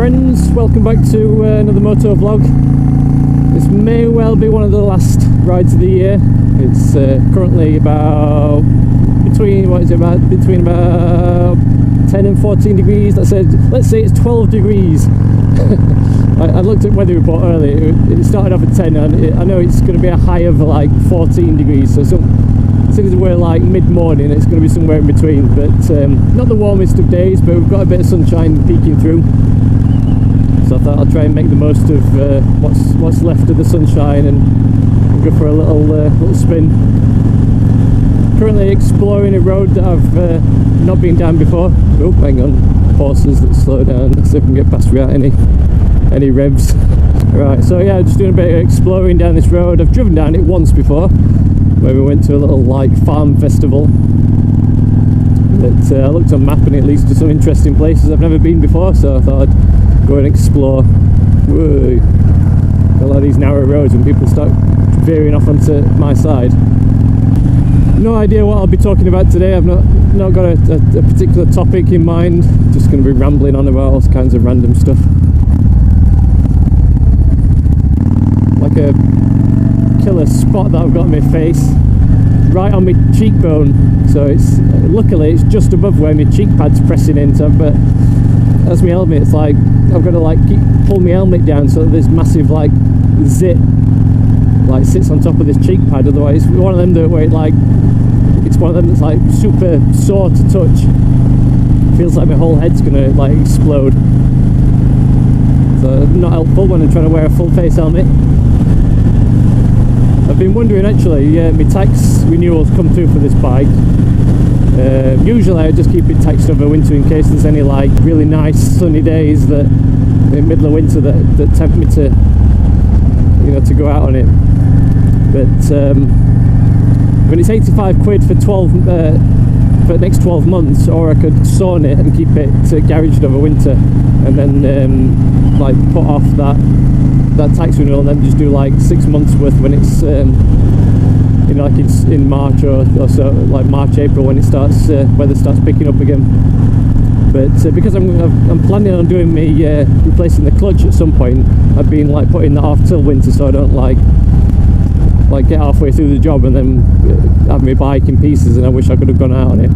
friends, welcome back to another Moto vlog. This may well be one of the last rides of the year. It's currently about between about 10 and 14 degrees. Let's say it's 12 degrees. I looked at weather report earlier. It started off at 10 and I know it's going to be a high of like 14 degrees, so since we're like mid-morning, it's going to be somewhere in between, but not the warmest of days, but we've got a bit of sunshine peeking through, so I thought I'll try and make the most of what's left of the sunshine and go for a little spin. Currently exploring a road that I've not been down before. Oh, hang on, horses that slow down. Let's see if we can get past without any revs. Right, so yeah, just doing a bit of exploring down this road. I've driven down it once before, where we went to a little like farm festival. But I looked on map and it leads to some interesting places I've never been before, so I thought I'd go and explore. Whoa. A lot of these narrow roads when people start veering off onto my side. No idea what I'll be talking about today. I've not got a particular topic in mind. Just going to be rambling on about all kinds of random stuff. Like a killer spot that I've got on my face, right on my cheekbone, so it's luckily it's just above where my cheek pad's pressing into, but as my helmet, it's like I've got to like pull my helmet down so that this massive like zit like sits on top of this cheek pad. Otherwise it's one of them that where it's one of them that's like super sore to touch. Feels like my whole head's gonna like explode, so not helpful when I'm trying to wear a full face helmet. I've been wondering actually, my tax renewals come through for this bike. Usually I just keep it taxed over winter in case there's any like really nice sunny days that in the middle of winter that tempt me to, you know, to go out on it. But when it's 85 quid for 12 for the next 12 months, or I could sawn it and keep it garaged over winter, and then like put off that tax renewal and then just do like 6 months worth when it's you know, like it's in March or so, like March, April, when it starts weather starts picking up again. But because I'm planning on doing me replacing the clutch at some point, I've been like putting that off till winter so I don't like get halfway through the job and then have my bike in pieces, and I wish I could have gone out on it.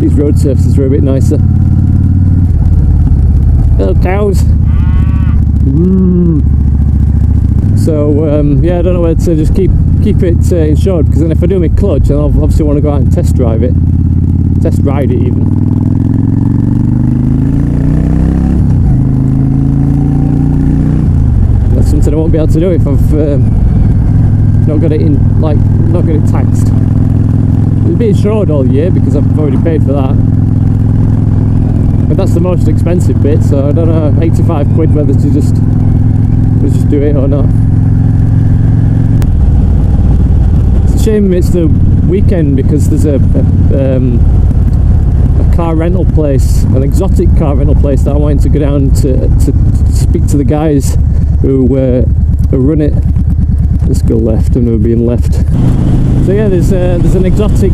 These road surfaces are a bit nicer. Little cows. So yeah, I don't know whether to just keep it insured, because then if I do my clutch, then I'll obviously want to go out and test ride it even. That's something I won't be able to do if I've not got it taxed. It'll be insured all year because I've already paid for that. But that's the most expensive bit, so I don't know, 85 quid whether to just do it or not. It's a shame it's the weekend because there's a car rental place, an exotic car rental place that I wanted to go down to speak to the guys who run it. Let's go left, and we're being left. So yeah, there's an exotic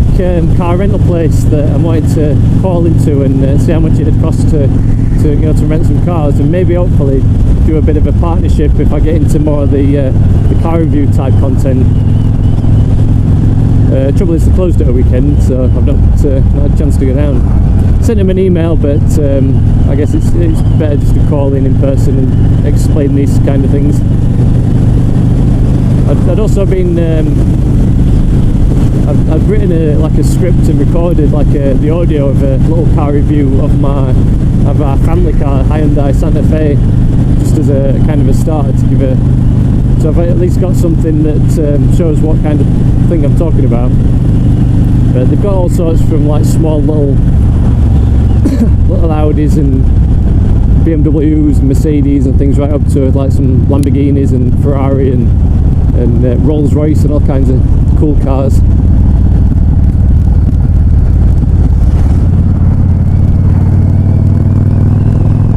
car rental place that I wanted to call into and see how much it would cost to rent some cars, and maybe hopefully do a bit of a partnership if I get into more of the car review type content. Trouble is, they closed at a weekend, so I've not had a chance to go down. Sent them an email, but I guess it's better just to call in person and explain these kind of things. I'd also been I've written a script and recorded the audio of a little car review of our family car, Hyundai Santa Fe, just as a kind of a start to give a. So I've at least got something that shows what kind of thing I'm talking about. But they've got all sorts from like small little Audis and BMWs and Mercedes and things, right up to like some Lamborghinis and Ferrari and Rolls Royce and all kinds of cool cars.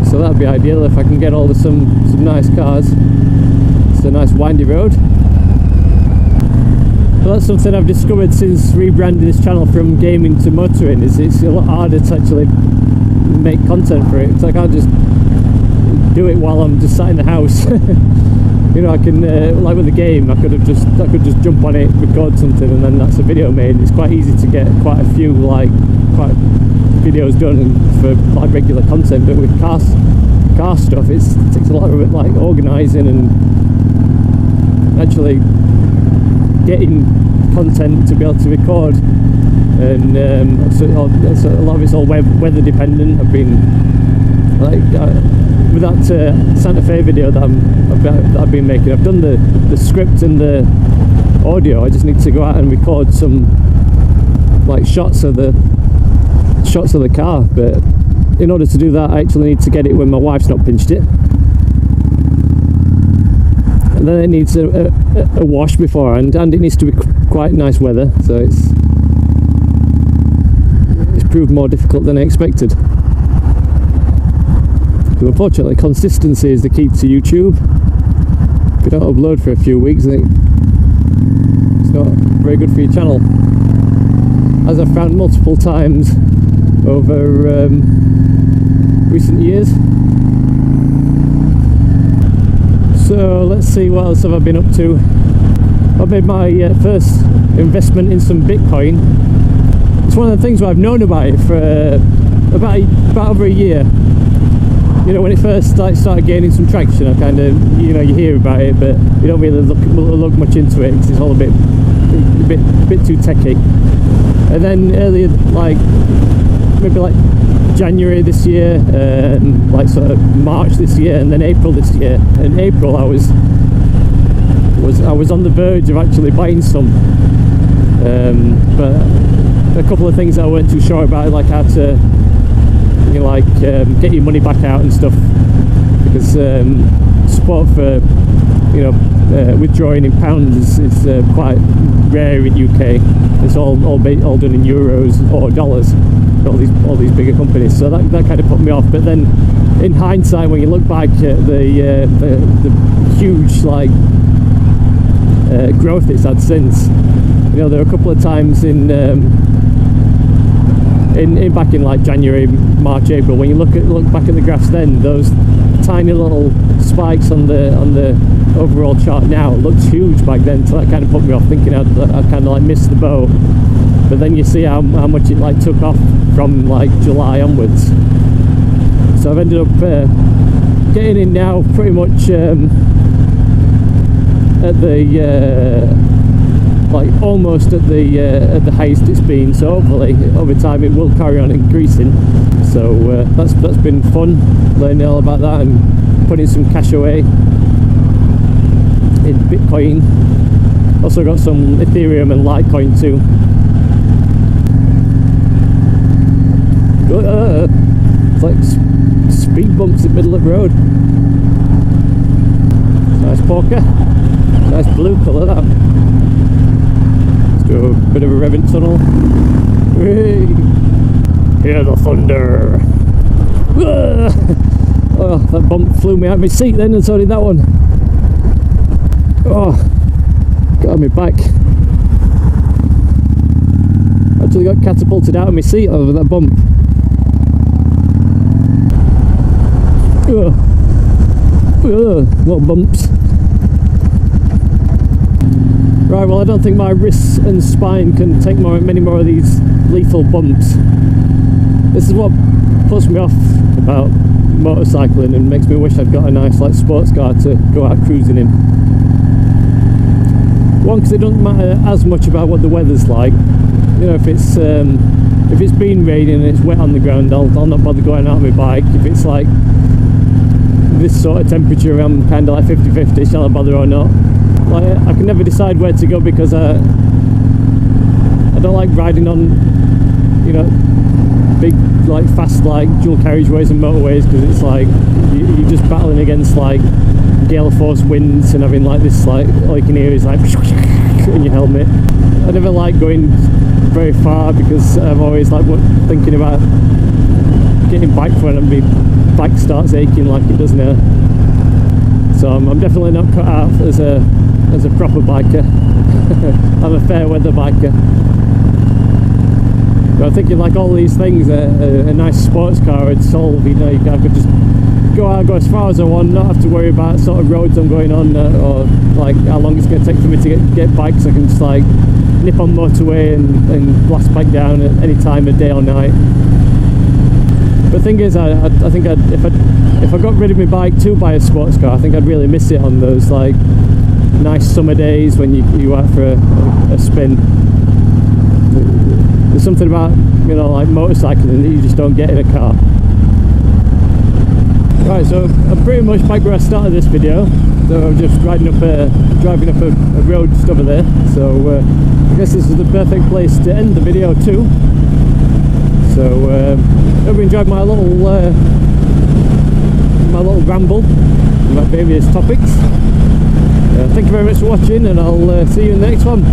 So that'd be ideal if I can get hold of some nice cars. It's a nice windy road. But that's something I've discovered since rebranding this channel from gaming to motoring, is it's a lot harder to actually make content for it. It's like I just do it while I'm just sat in the house. You know, I can like with the game, I could just jump on it, record something, and then that's a video made. It's quite easy to get quite a few videos done for like regular content. But with car stuff, it takes a lot of it, like organising and actually getting content to be able to record. And so a lot of it's all weather dependent. I've been like with that Santa Fe video that I've been making, I've done the script and the audio. I just need to go out and record some like shots of the car, but in order to do that I actually need to get it when my wife's not pinched it, and then it needs a wash beforehand, and it needs to be quite nice weather, so it's proved more difficult than I expected. But unfortunately, consistency is the key to YouTube. If you don't upload for a few weeks, I think it's not very good for your channel, as I've found multiple times over recent years. So let's see, what else have I been up to. I made my first investment in some Bitcoin. It's one of the things where I've known about it for about over a year. You know, when it first started gaining some traction, I kind of, you know, you hear about it, but you don't really look much into it because it's all a bit too techy. And then earlier, like maybe like January this year, like sort of March this year, and then April this year. In April, I was on the verge of actually buying some, but a couple of things that I weren't too sure about, like how to, you know, like get your money back out and stuff, because support for, you know, withdrawing in pounds is quite rare in UK. It's all done in euros or dollars. All these bigger companies, so that kind of put me off. But then, in hindsight, when you look back at the huge like growth it's had since, you know, there are a couple of times in back in like January, March, April, when you look back at the graphs, then those tiny little spikes on the overall chart now looks huge back then. So that kind of put me off, thinking I'd kind of like missed the boat. But then you see how much it like took off from like July onwards. So I've ended up getting in now pretty much at the like almost at the highest it's been. So hopefully over time it will carry on increasing. So that's been fun, learning all about that and putting some cash away in Bitcoin. Also got some Ethereum and Litecoin too. It's like speed bumps in the middle of the road. Nice poker, nice blue colour that. Let's do a bit of a revving tunnel. Whee! Hear the thunder. Oh, that bump flew me out of my seat then, and so did that one. Oh, got on my back. Actually got catapulted out of my seat over that bump. Little bumps. Right, well I don't think my wrists and spine can take many more of these lethal bumps. This is what puts me off about motorcycling and makes me wish I'd got a nice like sports car to go out cruising in. One, because it doesn't matter as much about what the weather's like. You know, if it's been raining and it's wet on the ground, I'll not bother going out on my bike. If it's like this sort of temperature, I'm kind of like 50-50, shall I bother or not? Like, I can never decide where to go because I don't like riding on, you know, big like fast like dual carriageways and motorways, because it's like you're just battling against like gale force winds and having like this, like all you can hear is like in your helmet. I never like going very far because I'm always like thinking about getting bike front and my bike starts aching like it does now. So I'm definitely not cut out as a proper biker. I'm a fair weather biker. But I'm thinking like all these things, a nice sports car would solve. You know, I could just go out, go as far as I want, not have to worry about sort of roads I'm going on, or like how long it's going to take for me to get bikes. I can just like nip on motorway and blast bike down at any time of day or night. But the thing is, I think if I got rid of my bike to buy a sports car, I think I'd really miss it on those like nice summer days when you go out for a spin. There's something about, you know, like motorcycling that you just don't get in a car. Right, so I'm pretty much back where I started this video. So I'm just driving up a road just over there. So I guess this is the perfect place to end the video too. So hope you enjoyed my little ramble about various topics. Thank you very much for watching, and I'll see you in the next one.